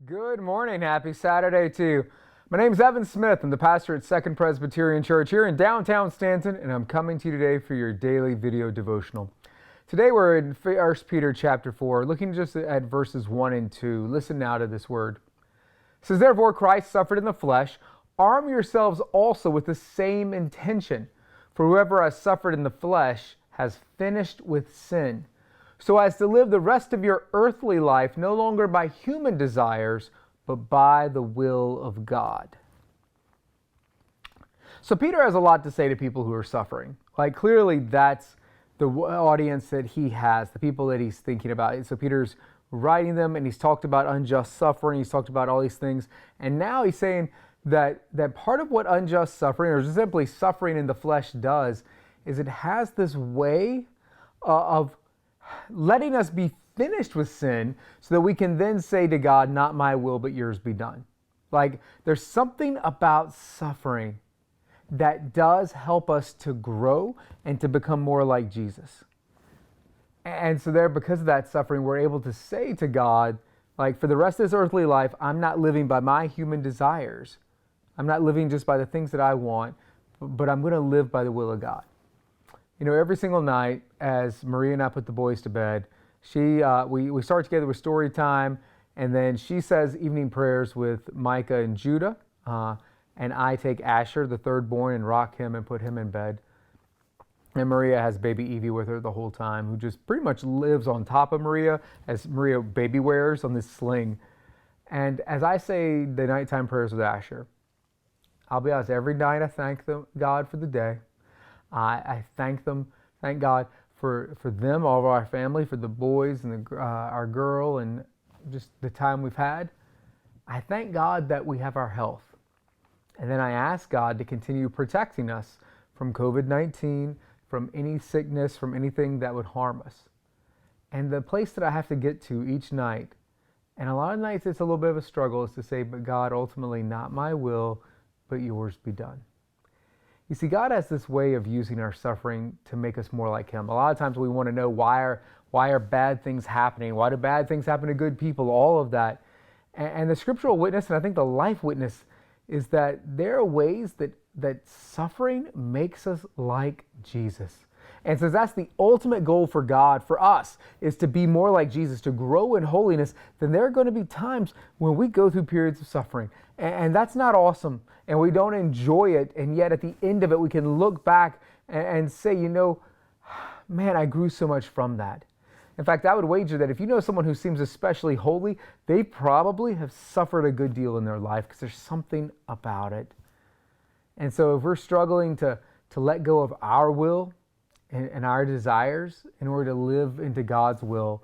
Good morning. Happy Saturday to you. My name is Evan Smith. I'm the pastor at Second Presbyterian Church here in downtown Stanton, and I'm coming to you today for your daily video devotional. Today we're in 1 Peter chapter 4, looking just at verses 1 and 2. Listen now to this word. It says, "Therefore Christ suffered in the flesh. Arm yourselves also with the same intention. For whoever has suffered in the flesh has finished with sin, so as to live the rest of your earthly life no longer by human desires, but by the will of God." So Peter has a lot to say to people who are suffering. Like, clearly that's the audience that he has, the people that he's thinking about. So Peter's writing them, and he's talked about unjust suffering. He's talked about all these things. And now he's saying that part of what unjust suffering, or simply suffering in the flesh, does is it has this way of letting us be finished with sin so that we can then say to God, "Not my will, but yours be done." Like, there's something about suffering that does help us to grow and to become more like Jesus. And so because of that suffering, we're able to say to God, like, for the rest of this earthly life, I'm not living by my human desires. I'm not living just by the things that I want, but I'm going to live by the will of God. You know, every single night as Maria and I put the boys to bed, we start together with story time, and then she says evening prayers with Micah and Judah, and I take Asher, the third born, and rock him and put him in bed. And Maria has baby Evie with her the whole time, who just pretty much lives on top of Maria as Maria baby wears on this sling. And as I say the nighttime prayers with Asher, I'll be honest, every night I thank God for the day. I thank God for them, all of our family, for the boys and our girl, and just the time we've had. I thank God that we have our health. And then I ask God to continue protecting us from COVID-19, from any sickness, from anything that would harm us. And the place that I have to get to each night, and a lot of nights it's a little bit of a struggle, is to say, "But God, ultimately not my will, but yours be done." You see, God has this way of using our suffering to make us more like Him. A lot of times we want to know why are bad things happening? Why do bad things happen to good people? All of that. And the scriptural witness, and I think the life witness, is that there are ways that suffering makes us like Jesus. And since that's the ultimate goal for God, for us, is to be more like Jesus, to grow in holiness, then there are going to be times when we go through periods of suffering. And that's not awesome, and we don't enjoy it, and yet at the end of it, we can look back and say, man, I grew so much from that. In fact, I would wager that if you know someone who seems especially holy, they probably have suffered a good deal in their life because there's something about it. And so if we're struggling to let go of our will and our desires in order to live into God's will,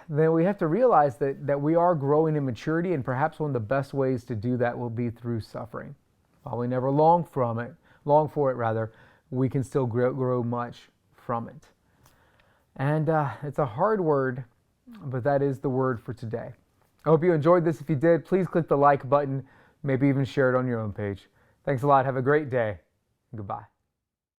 then we have to realize that we are growing in maturity, and perhaps one of the best ways to do that will be through suffering. While we never long for it, we can still grow much from it. And it's a hard word, but that is the word for today. I hope you enjoyed this. If you did, please click the like button, maybe even share it on your own page. Thanks a lot. Have a great day. Goodbye.